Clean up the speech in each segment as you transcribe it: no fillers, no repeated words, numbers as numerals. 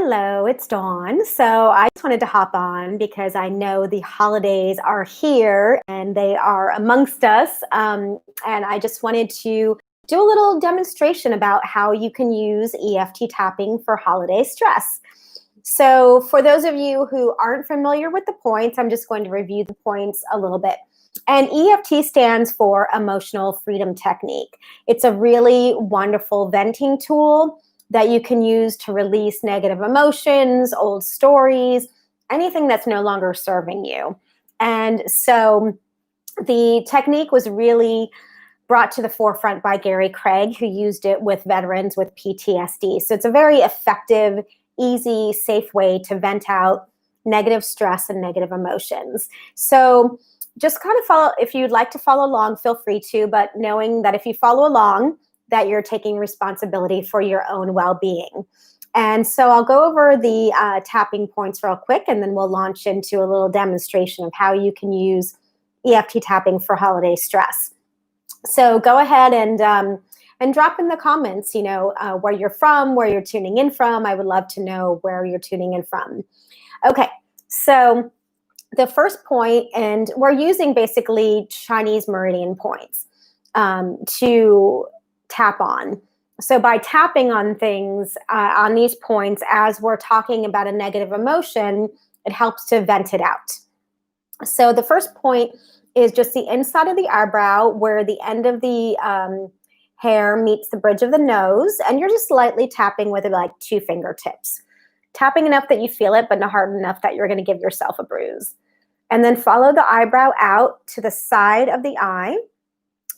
Hello, it's Dawn. So I just wanted to hop on because I know the holidays are here and they are amongst us. And I just wanted to do a little demonstration about how you can use EFT tapping for holiday stress. So for those of you who aren't familiar with the points, I'm just going to review the points a little bit. And EFT stands for Emotional Freedom Technique. It's a really wonderful venting tool that you can use to release negative emotions, old stories, anything that's no longer serving you. And so the technique was really brought to the forefront by Gary Craig, who used it with veterans with PTSD. So it's a very effective, easy, safe way to vent out negative stress and negative emotions. So just kind of follow, if you'd like to follow along, feel free to, but knowing that if you follow along, that you're taking responsibility for your own well-being. And so I'll go over the tapping points real quick, and then we'll launch into a little demonstration of how you can use EFT tapping for holiday stress. So go ahead and drop in the comments, where you're from, where you're tuning in from. I would love to know where you're tuning in from. Okay, so the first point, and we're using basically Chinese meridian points to tap on. So by tapping on things, on these points, as we're talking about a negative emotion, it helps to vent it out. So the first point is just the inside of the eyebrow where the end of the hair meets the bridge of the nose, and you're just lightly tapping with like 2 fingertips. Tapping enough that you feel it, but not hard enough that you're going to give yourself a bruise. And then follow the eyebrow out to the side of the eye.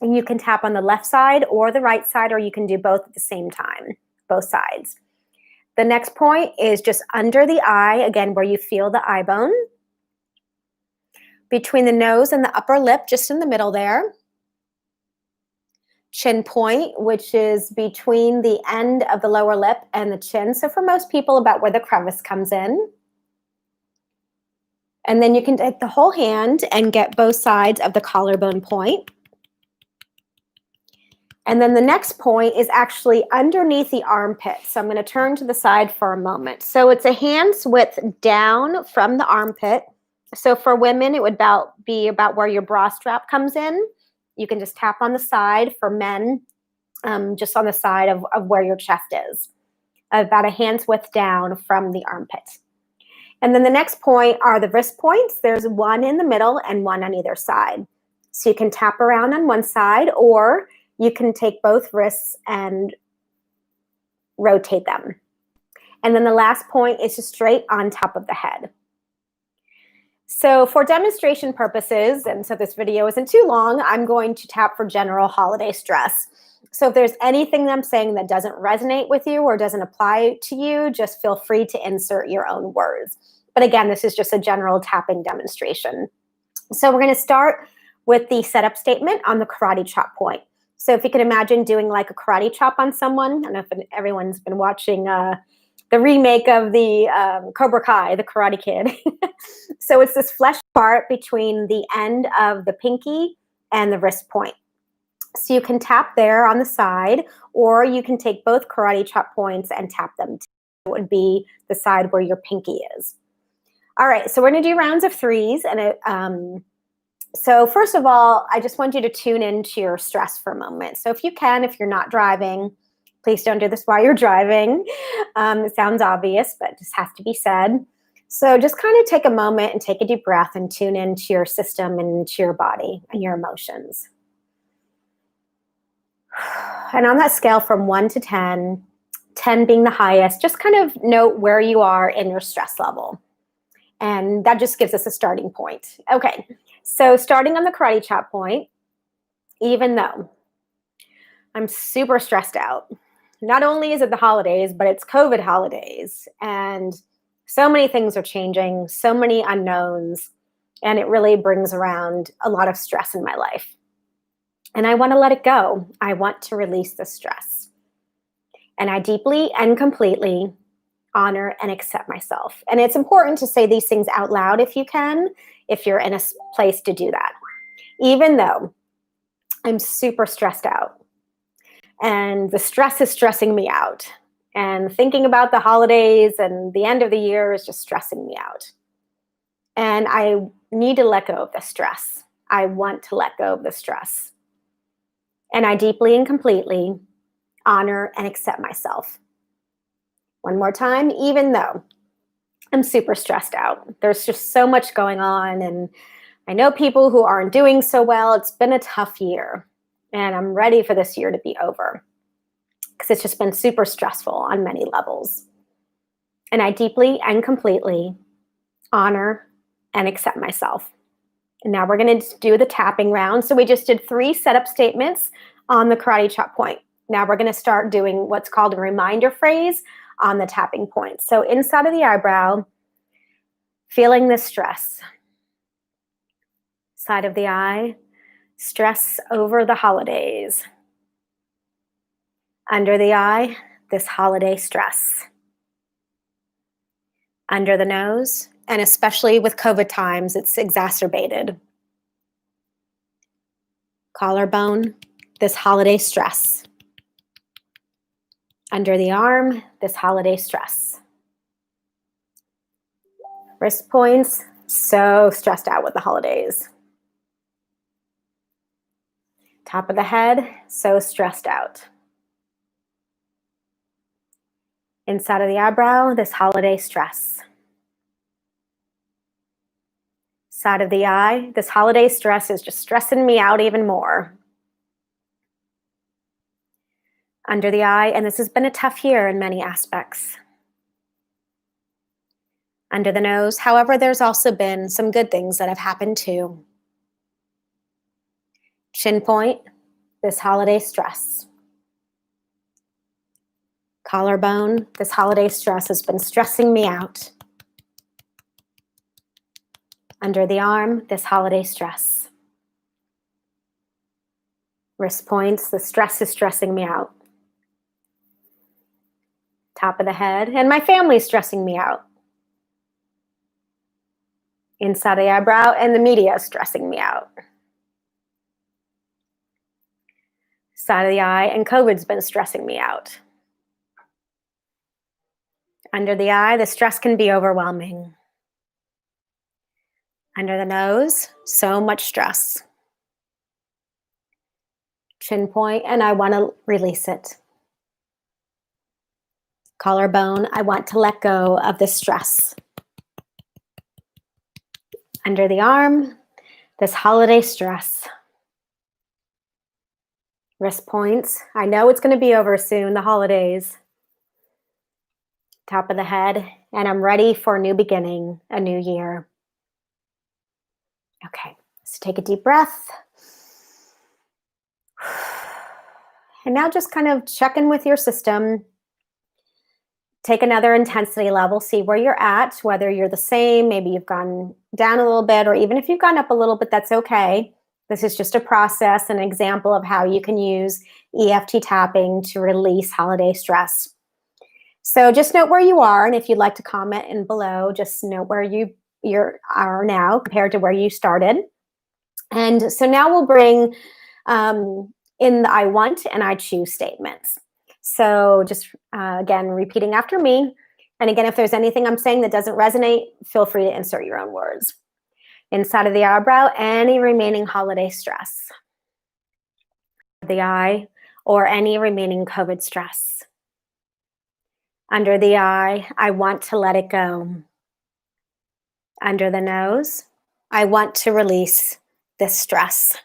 And you can tap on the left side or the right side, or you can do both at the same time, both sides. The next point is just under the eye, again, where you feel the eye bone. Between the nose and the upper lip, just in the middle there. Chin point, which is between the end of the lower lip and the chin. So for most people, about where the crevice comes in. And then you can take the whole hand and get both sides of the collarbone point. And then the next point is actually underneath the armpit. So I'm going to turn to the side for a moment. So it's a hand's width down from the armpit. So for women, it would be about where your bra strap comes in. You can just tap on the side. For men, just on the side of where your chest is. About a hand's width down from the armpit. And then the next point are the wrist points. There's one in the middle and one on either side. So you can tap around on one side, or you can take both wrists and rotate them. And then the last point is just straight on top of the head. So for demonstration purposes, and so this video isn't too long, I'm going to tap for general holiday stress. So if there's anything that I'm saying that doesn't resonate with you or doesn't apply to you, just feel free to insert your own words. But again, this is just a general tapping demonstration. So we're going to start with the setup statement on the karate chop point. So if you can imagine doing like a karate chop on someone, I don't know if everyone's been watching the remake of the Cobra Kai, the Karate Kid. So it's this flesh part between the end of the pinky and the wrist point. So you can tap there on the side, or you can take both karate chop points and tap them. It would be the side where your pinky is. All right, so we're going to do rounds of 3s, and so first of all, I just want you to tune into your stress for a moment. So if you can, if you're not driving, please don't do this while you're driving. It sounds obvious, but it just has to be said. So just kind of take a moment and take a deep breath and tune into your system and into your body and your emotions. And on that scale from 1 to 10, 10 being the highest, just kind of note where you are in your stress level. And that just gives us a starting point. Okay. So starting on the karate chop point, even though I'm super stressed out, not only is it the holidays, but it's COVID holidays, and so many things are changing, so many unknowns, and it really brings around a lot of stress in my life. And I want to let it go. I want to release the stress. And I deeply and completely honor and accept myself. And it's important to say these things out loud if you can, if you're in a place to do that. Even though I'm super stressed out and the stress is stressing me out And thinking about the holidays and the end of the year is just stressing me out. And I need to let go of the stress. I want to let go of the stress. And I deeply and completely honor and accept myself. One more time, even though I'm super stressed out. There's just so much going on, and I know people who aren't doing so well. It's been a tough year, and I'm ready for this year to be over because it's just been super stressful on many levels. And I deeply and completely honor and accept myself. And now we're going to do the tapping round. So we just did 3 setup statements on the karate chop point. Now we're going to start doing what's called a reminder phrase on the tapping point. So inside of the eyebrow, feeling the stress. Side of the eye, stress over the holidays. Under the eye, this holiday stress. Under the nose, and especially with COVID times, it's exacerbated. Collarbone, this holiday stress. Under the arm, this holiday stress. Wrist points, so stressed out with the holidays. Top of the head, so stressed out. Inside of the eyebrow, this holiday stress. Side of the eye, this holiday stress is just stressing me out even more. Under the eye, and this has been a tough year in many aspects. Under the nose, however, there's also been some good things that have happened too. Chin point, this holiday stress. Collarbone, this holiday stress has been stressing me out. Under the arm, this holiday stress. Wrist points, the stress is stressing me out. Top of the head, and my family's stressing me out. Inside the eyebrow, and the media is stressing me out. Side of the eye, and COVID's been stressing me out. Under the eye, the stress can be overwhelming. Under the nose, so much stress. Chin point, and I want to release it. Collarbone, I want to let go of the stress. Under the arm, this holiday stress. Wrist points, I know it's going to be over soon, the holidays. Top of the head, and I'm ready for a new beginning, a new year. Okay, so take a deep breath. And now just kind of check in with your system. Take another intensity level, see where you're at, whether you're the same, maybe you've gone down a little bit, or even if you've gone up a little bit, that's okay. This is just a process, an example of how you can use EFT tapping to release holiday stress. So just note where you are, and if you'd like to comment in below, just note where you are now compared to where you started. And so now we'll bring in the I want and I choose statements. So just, again, repeating after me. And again, if there's anything I'm saying that doesn't resonate, feel free to insert your own words. Inside of the eyebrow, any remaining holiday stress. The eye, or any remaining COVID stress. Under the eye, I want to let it go. Under the nose, I want to release this stress.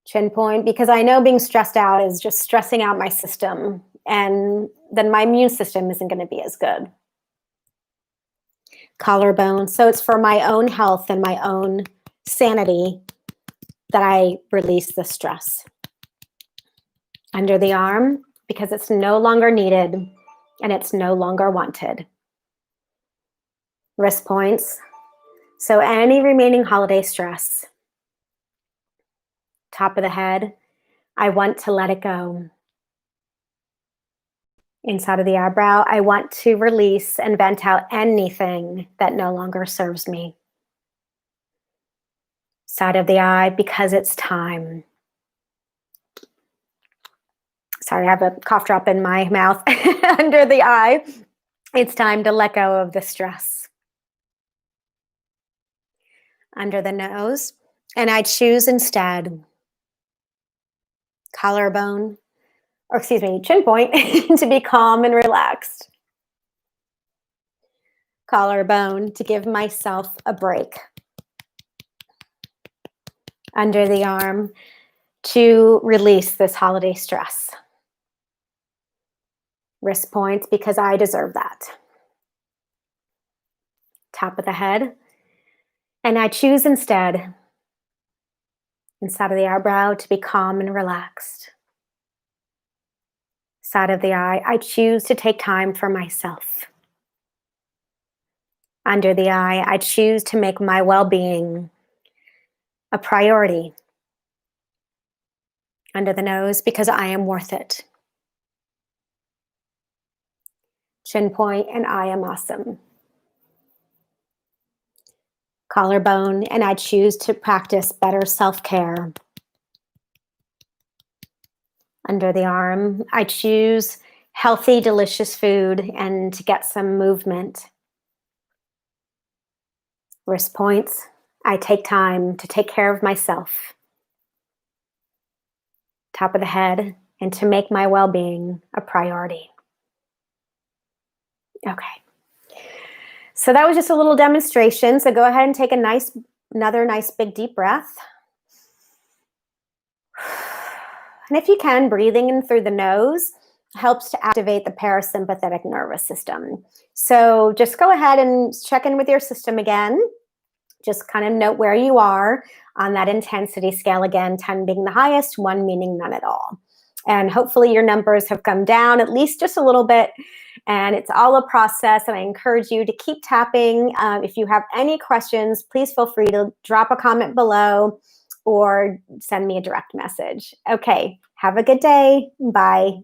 Chin point, because I know being stressed out is just stressing out my system, and then my immune system isn't going to be as good. Collarbone, so it's for my own health and my own sanity that I release the stress. Under the arm, because it's no longer needed and it's no longer wanted. Wrist points, so any remaining holiday stress. Top of the head, I want to let it go. Inside of the eyebrow, I want to release and vent out anything that no longer serves me. Side of the eye, because it's time. Sorry, I have a cough drop in my mouth. Under the eye, it's time to let go of the stress. Under the nose, and I choose instead collarbone, or excuse me, chin point, to be calm and relaxed. Collarbone, to give myself a break. Under the arm, to release this holiday stress. Wrist points, because I deserve that. Top of the head, and I choose instead, inside of the eyebrow, to be calm and relaxed. Side of the eye, I choose to take time for myself. Under the eye, I choose to make my well-being a priority. Under the nose, because I am worth it. Chin point, and I am awesome. Collarbone, and I choose to practice better self-care. Under the arm, I choose healthy, delicious food and to get some movement. Wrist points, I take time to take care of myself. Top of the head, and to make my well-being a priority. Okay. So that was just a little demonstration. So go ahead and take another nice big deep breath. And if you can, breathing in through the nose helps to activate the parasympathetic nervous system. So just go ahead and check in with your system again. Just kind of note where you are on that intensity scale again, 10 being the highest, 1 meaning none at all. And hopefully your numbers have come down at least just a little bit. And it's all a process, and I encourage you to keep tapping. If you have any questions, please feel free to drop a comment below or send me a direct message. Okay, have a good day. Bye.